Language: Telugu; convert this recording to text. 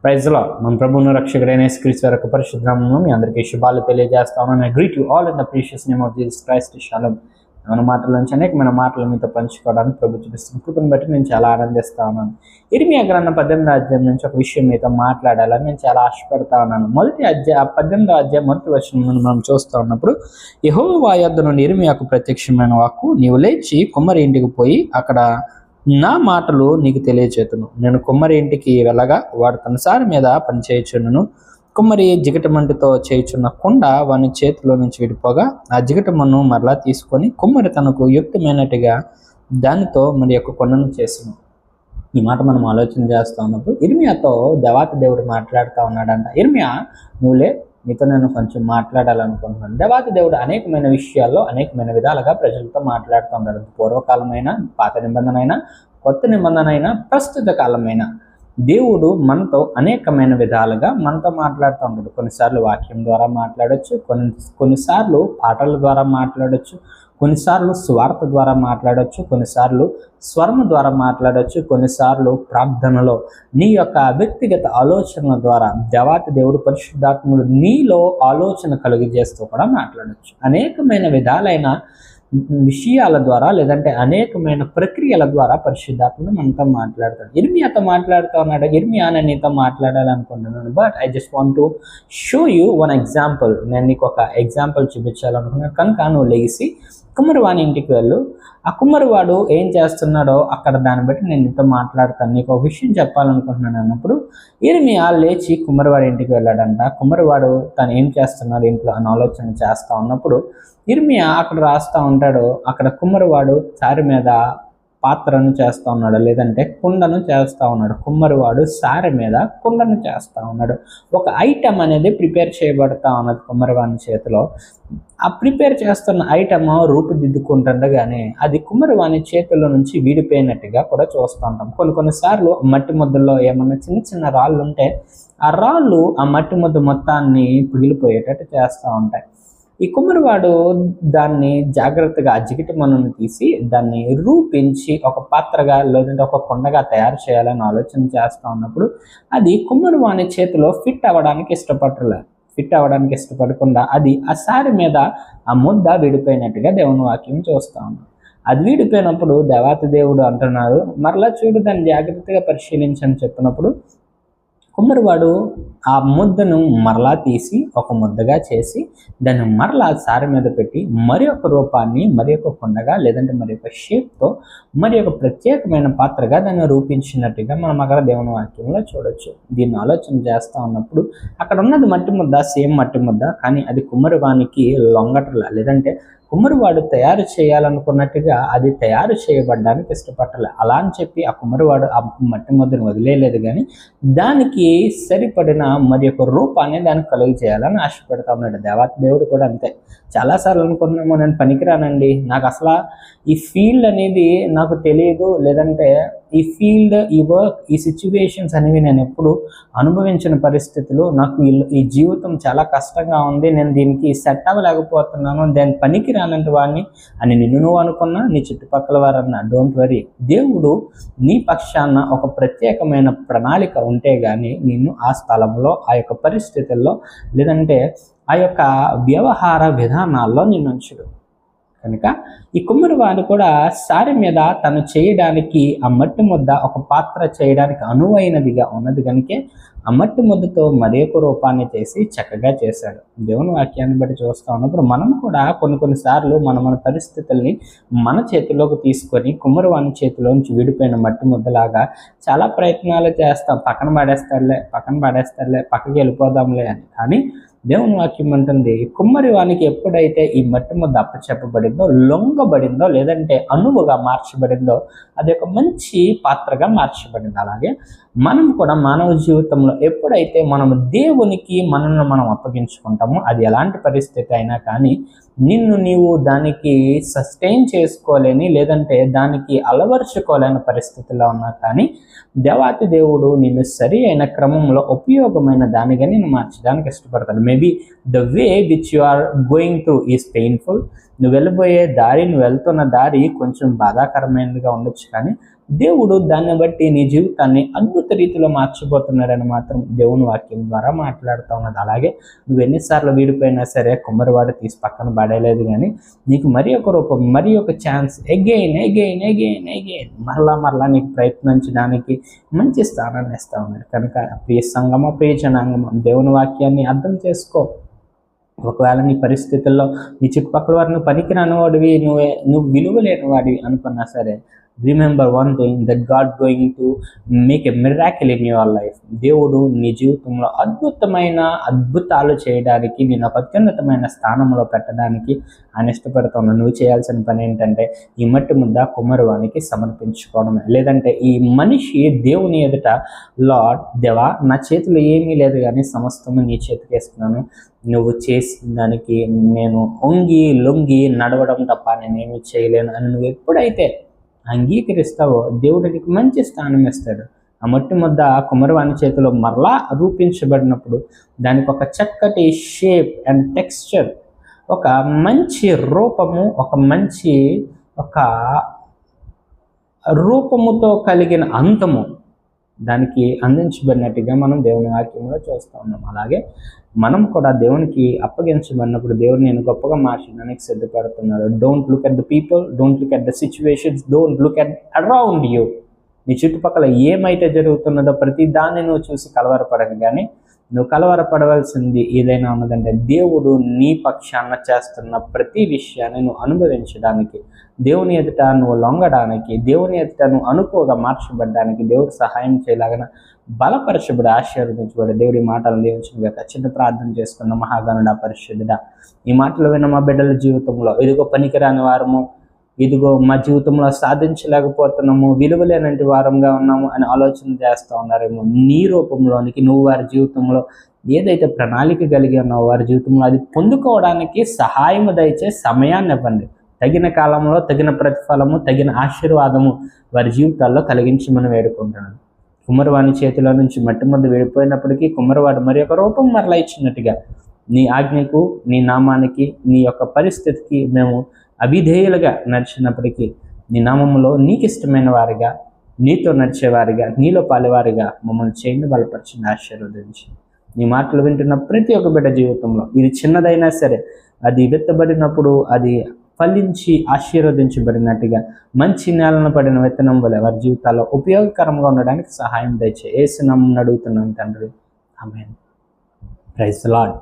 Praise the lord. మన ప్రభువును రక్షకుడైన యేసుక్రీస్తు వారి యొక్క పరిశుద్ధ నామములో మీ అందరికీ శుభాలు తెలియజేస్తా ఉన్నాను. I greet you all in the precious name of Jesus Christ. Shalom. మన మాటల నుంచి అనేకమైన మాటలు మీతో పంచుకోవడానికి ప్రభు చూపిస్తున్న కృపను బట్టి నేను చాలా ఆనందిస్తా ఉన్నాను. ఇర్మియా గ్రంథం 18వ అధ్యాయం నుంచి ఒక విషయం మీతో మాట్లాడాలని నేను చాలా ఆశపడతా ఉన్నాను. 18వ అధ్యాయం మొదటి వచనం మనం చూస్తూ ఉన్నప్పుడు, యెహోవా యొద్ద నుండి ఇర్మియాకు ప్రత్యక్షమైన వాక్కు, నీవు లేచి కుమ్మరి ఇంటికి పోయి అక్కడ నా మాటలు నీకు తెలియచేతును. నేను కుమ్మరి ఇంటికి వెళ్ళగా వాడు తన సారి మీద పనిచేయుచుండును. కుమ్మరి జిగటమంటితో చేయుచున్న కుండ వాని చేతిలో నుంచి విడిపోగా ఆ జిగటమన్ను మరలా తీసుకొని కుమ్మరి తనకు యుక్తమైనట్టుగా దానితో మరి యొక్క కొండను చేసును. ఈ మాట మనం ఆలోచన చేస్తూ ఉన్నప్పుడు ఇర్మియాతో దేవాతి దేవుడు మాట్లాడుతూ ఉన్నాడంట. ఇర్మియా, నువ్వులే, నీతో నేను కొంచెం మాట్లాడాలనుకుంటున్నాను. దేవాతి దేవుడు అనేకమైన విషయాల్లో అనేకమైన విధాలుగా ప్రజలతో మాట్లాడుతూ ఉన్నాడు. పూర్వకాలమైన, పాత నిబంధన అయినా, కొత్త నిబంధన అయినా, ప్రస్తుత కాలమైన దేవుడు మనతో అనేకమైన విధాలుగా మనతో మాట్లాడుతూ ఉంటాడు. కొన్నిసార్లు వాక్యం ద్వారా మాట్లాడచ్చు, కొన్నిసార్లు పాటల ద్వారా మాట్లాడచ్చు, కొన్నిసార్లు స్వార్థ ద్వారా మాట్లాడచ్చు, కొన్నిసార్లు స్వరం ద్వారా మాట్లాడచ్చు, కొన్నిసార్లు ప్రార్థనలో నీ యొక్క వ్యక్తిగత ఆలోచనల ద్వారా దేవాతి దేవుడు పరిశుద్ధాత్ముడు నీలో ఆలోచన కలుగజేస్తూ కూడా మాట్లాడచ్చు. అనేకమైన విధాలైన విషయాల ద్వారా లేదంటే అనేకమైన ప్రక్రియల ద్వారా పరిశుద్ధాత్ముడు మనతో మాట్లాడతాడు. ఇర్మియాతో మాట్లాడుతూ ఉన్నాడు. ఇర్మియా, నేను నీతో మాట్లాడాలనుకుంటున్నాను, but I just want to show you one example. నేను నీకు ఒక ఎగ్జాంపుల్ చూపించాలనుకున్నాను. కనుక నువ్వు లేచి కుమ్మరివాని ఇంటికి వెళ్ళు. ఆ కుమ్మరివాడు ఏం చేస్తున్నాడో అక్కడ దాన్ని బట్టి నేను నీతో మాట్లాడతాను, నీకు ఒక విషయం చెప్పాలనుకుంటున్నాను అన్నప్పుడు ఇర్మియా లేచి కుమ్మరివాడి ఇంటికి వెళ్ళాడంట. కుమ్మరివాడు తను ఏం చేస్తున్నాడు ఇంట్లో అని ఆలోచన చేస్తూ ఉన్నప్పుడు ఇర్మియా అక్కడ రాస్తూ ఉంటాడు. అక్కడ కుమ్మరివాడు సారి మీద పాత్రను చేస్తూ ఉన్నాడు, లేదంటే కుండను చేస్తూ ఉన్నాడు. కుమ్మరివాడు సారి మీద కుండను చేస్తూ ఉన్నాడు. ఒక ఐటమ్ అనేది ప్రిపేర్ చేయబడతా ఉన్నది కుమ్మరివాని చేతిలో. ఆ ప్రిపేర్ చేస్తున్న ఐటమ్ రూపుదిద్దుకుంటుండగానే అది కుమ్మరివాని చేతుల్లో నుంచి విడిపోయినట్టుగా కూడా చూస్తూ ఉంటాం. కొన్నిసార్లు మట్టి ముద్దల్లో ఏమన్నా చిన్న చిన్న రాళ్ళు ఉంటే ఆ రాళ్ళు ఆ మట్టి ముద్ద మొత్తాన్ని పిగిలిపోయేటట్టు చేస్తూ ఉంటాయి. ఈ కుమ్మరివాడు దాన్ని జాగ్రత్తగా జిగిటి మనను తీసి దాన్ని రూపించి ఒక పాత్రగా లేదంటే ఒక కొండగా తయారు చేయాలని ఆలోచన చేస్తూ ఉన్నప్పుడు అది కుమ్మరివాని చేతిలో ఫిట్ అవ్వడానికి ఇష్టపడకుండా అది ఆ సారి మీద ఆ ముద్ద విడిపోయినట్టుగా దేవుని వాక్యం చూస్తూ ఉన్నాం. అది విడిపోయినప్పుడు దేవాతి దేవుడు అంటున్నాడు, మరలా చూడు, దాన్ని జాగ్రత్తగా పరిశీలించని చెప్పినప్పుడు కుమ్మరివాడు ఆ ముద్దను మరలా తీసి ఒక ముద్దగా చేసి దాన్ని మరలా సారి మీద పెట్టి మరి ఒక రూపాన్ని మరి ఒక కొండగా లేదంటే మరి ఒక షేప్తో మరి ఒక ప్రత్యేకమైన పాత్రగా దాన్ని రూపించినట్టుగా మనం అక్కడ దేవుని వాక్యంలో చూడొచ్చు. దీన్ని ఆలోచన చేస్తూ ఉన్నప్పుడు అక్కడ ఉన్నది మట్టి ముద్ద, సేమ్ మట్టి ముద్ద, కానీ అది కుమ్మరివానికి లొంగటలా, లేదంటే కుమ్మరివాడు తయారు చేయాలనుకున్నట్టుగా అది తయారు చేయబడ్డానికి ఇష్టపడలే. అలా అని చెప్పి ఆ కుమ్మరివాడు ఆ మట్టి ముద్దను వదిలేయలేదు, కానీ దానికి సరిపడిన మరి ఒక రూపాన్ని దానికి కలుగు చేయాలని ఆశపడతా ఉన్నాడు. దేవాతి దేవుడు కూడా అంతే. చాలాసార్లు అనుకున్నాము, నేను పనికిరానండి, నాకు అసలు ఈ ఫీల్డ్ అనేది నాకు తెలియదు, లేదంటే ఈ ఫీల్డ్, ఈ వర్క్, ఈ సిచ్యువేషన్స్ అనేవి నేను ఎప్పుడు అనుభవించిన పరిస్థితులు, నాకు ఈ జీవితం చాలా కష్టంగా ఉంది, నేను దీనికి సెట్ అవ్వలేకపోతున్నాను, దాని పనికిరానంటి వాడిని అని నువ్వు అనుకున్నా, నీ చుట్టుపక్కల వారన్నా, డోంట్ వరీ, దేవుడు నీ పక్షాన ఒక ప్రత్యేకమైన ప్రణాళిక ఉంటే కానీ నిన్ను ఆ స్థలంలో, ఆ యొక్క పరిస్థితుల్లో, లేదంటే ఆ యొక్క వ్యవహార విధానాల్లో నిన్ను ఉంచుడు. కనుక ఈ కుమ్మరివాడు కూడా సారి మీద తను చేయడానికి ఆ మట్టి ముద్ద ఒక పాత్ర చేయడానికి అనువైనదిగా ఉన్నది కనుకే ఆ మట్టి ముద్దతో మరి ఒక రూపాన్ని చేసి చక్కగా చేశాడు. దేవుని వాక్యాన్ని బట్టి చూస్తూ ఉన్నప్పుడు మనం కూడా కొన్నిసార్లు మన పరిస్థితుల్ని మన చేతిలోకి తీసుకొని కుమ్మరివాని చేతిలోంచి విడిపోయిన మట్టి ముద్దలాగా చాలా ప్రయత్నాలు చేస్తాం. పక్కన పడేస్తారులే, పక్కకి వెళ్ళిపోదాంలే అని. కానీ దేవుని వాక్యం అంటుంది, కుమ్మరివానికి ఎప్పుడైతే ఈ మట్టి ముద్ద అప్పచెప్పబడిందో, లొంగబడిందో, లేదంటే అనువుగా మార్చబడిందో, అది ఒక మంచి పాత్రగా మార్చబడింది. అలాగే మనం కూడా మానవ జీవితంలో ఎప్పుడైతే మనము దేవునికి మనల్ని మనం అప్పగించుకుంటామో, అది ఎలాంటి పరిస్థితి అయినా కానీ నీవు దానికి సస్టైన్ చేసుకోలేని, లేదంటే దానికి అలవర్చుకోలేని పరిస్థితిలో ఉన్నా కానీ దేవాతి దేవుడు నిన్ను సరి అయిన క్రమంలో ఉపయోగమైన దానిగా నేను మార్చడానికి ఇష్టపడతాడు. Maybe the way which you are going through is painful. నువ్వు వెళ్తున్న దారి కొంచెం బాధాకరమైనదిగా ఉండొచ్చు, కానీ దేవుడు దాన్ని బట్టి నీ జీవితాన్ని అద్భుత రీతిలో మార్చిపోతున్నాడని మాత్రం దేవుని వాక్యం ద్వారా మాట్లాడుతూ ఉన్నది. అలాగే నువ్వు ఎన్నిసార్లు వీడిపోయినా సరే కుమ్మరివాడు తీసి పక్కన పడేయలేదు, కానీ నీకు మరి ఒక రూపం, మరి ఒక chance, again again again again మరలా నీకు ప్రయత్నించడానికి మంచి స్థానాన్ని ఇస్తూ ఉన్నాడు. కనుక ప్రియ సంగమ, ప్రియ జనాంగమ, దేవుని వాక్యాన్ని అర్థం చేసుకో. ఒకవేళ నీ పరిస్థితుల్లో నీ చుట్టుపక్కల వారిని పనికిరాని వాడివి, నువ్వు విలువ లేని వాడివి అనుకున్నా సరే, remember one thing, that God going to make a miracle in your life. దేవుడు నీ జీవితంలో అద్భుతాలు చేయడానికి, నేను ఒక అత్యున్నతమైన స్థానంలో పెట్టడానికి ఆయన ఇష్టపడుతున్నాను. నువ్వు చేయాల్సిన పని ఏంటంటే ఈ మట్టి ముద్ద కుమ్మరివానికి సమర్పించుకోవడమే. లేదంటే ఈ మనిషి దేవుని ఎదుట, లార్డ్ దేవా, నా చేతిలో ఏమీ లేదు కానీ సమస్తము నీ చేతికి వేస్తున్నాను, నువ్వు చేసిన దానికి నేను లొంగి నడవడం తప్ప నేనేమి చేయలేను అని నువ్వు ఎప్పుడైతే అంగీకరిస్తావో దేవుడు నీకు మంచి స్థానం ఇస్తాడు. ఆ మట్టి ముద్ద కుమ్మరివాని చేతిలో మరలా రూపించబడినప్పుడు దానికి ఒక చక్కటి షేప్ అండ్ టెక్స్చర్, ఒక మంచి రూపము, ఒక రూపముతో కలిగిన అంతము దానికి అందించబడినట్టుగా మనం దేవుని వాక్యంలో చూస్తూ ఉన్నాం. అలాగే మనం కూడా దేవునికి అప్పగించబడినప్పుడు దేవుడు నేను గొప్పగా మార్చడానికి సిద్ధపడుతున్నాడు. Don't look at the people, don't look at the situations, don't look at around you. నీ చుట్టుపక్కల ఏమైతే జరుగుతున్నదో ప్రతి దాన్ని నువ్వు చూసి కలవరపడకు, కానీ నువ్వు కలవరపడవలసింది ఏదైనా ఉన్నదంటే దేవుడు నీ పక్షాన చేస్తున్న ప్రతి విషయాన్ని నువ్వు అనుభవించడానికి, దేవుని ఎదుట నువ్వు లొంగడానికి, దేవుని ఎదుట నువ్వు అనుకోగా మార్చబడ్డానికి దేవుడు సహాయం చేయలాగా బలపరచబడి ఆశీర్వదించబడి దేవుడి మాటలను దీవించిన చిన్న ప్రార్థన చేసుకున్న మహాగణుడా, పరిశుద్ధుడా, ఈ మాటలు విన్న మా బిడ్డల జీవితంలో ఇదిగో పనికిరాని వారము, ఇదిగో మా జీవితంలో సాధించలేకపోతున్నాము, విలువలేనంటి వారంగా ఉన్నాము అని ఆలోచన చేస్తూ ఉన్నారేమో. నీ రూపంలోనికి నువ్వు వారి జీవితంలో ఏదైతే ప్రణాళిక కలిగి ఉన్నావో వారి జీవితంలో అది పొందుకోవడానికి సహాయము దయచే సమయాన్ని ఇవ్వండి. తగిన కాలంలో తగిన ప్రతిఫలము, తగిన ఆశీర్వాదము వారి జీవితాల్లో కలిగించమని వేడుకుంటున్నాను. కుమ్మరివాని చేతిలో నుంచి మట్టి ముద్ద వెళ్ళిపోయినప్పటికీ కుమ్మరివాడు మరి ఒక రూపం మరలా ఇచ్చినట్టుగా నీ ఆజ్ఞకు, నీ నామానికి, నీ యొక్క పరిస్థితికి మేము అవిధేయులుగా నడిచినప్పటికీ నీ నామములో నీకు ఇష్టమైన వారిగా, నీతో నడిచేవారిగా, నీలో పాలేవారిగా మమ్మల్ని చేయండి, బలపరిచింది, ఆశీర్వదించి. నీ మాటలు వింటున్న ప్రతి ఒక్క బిడ్డ జీవితంలో ఇది చిన్నదైనా సరే అది విత్తబడినప్పుడు అది ఫలించి ఆశీర్వదించబడినట్టుగా మంచి నేలను పడిన విత్తనం వలె వారి జీవితాల్లో ఉపయోగకరంగా ఉండడానికి సహాయం దయచేయి. యేసు నామమున అడుగుతున్నాను తండ్రి, ఆమేన్. Praise the lord.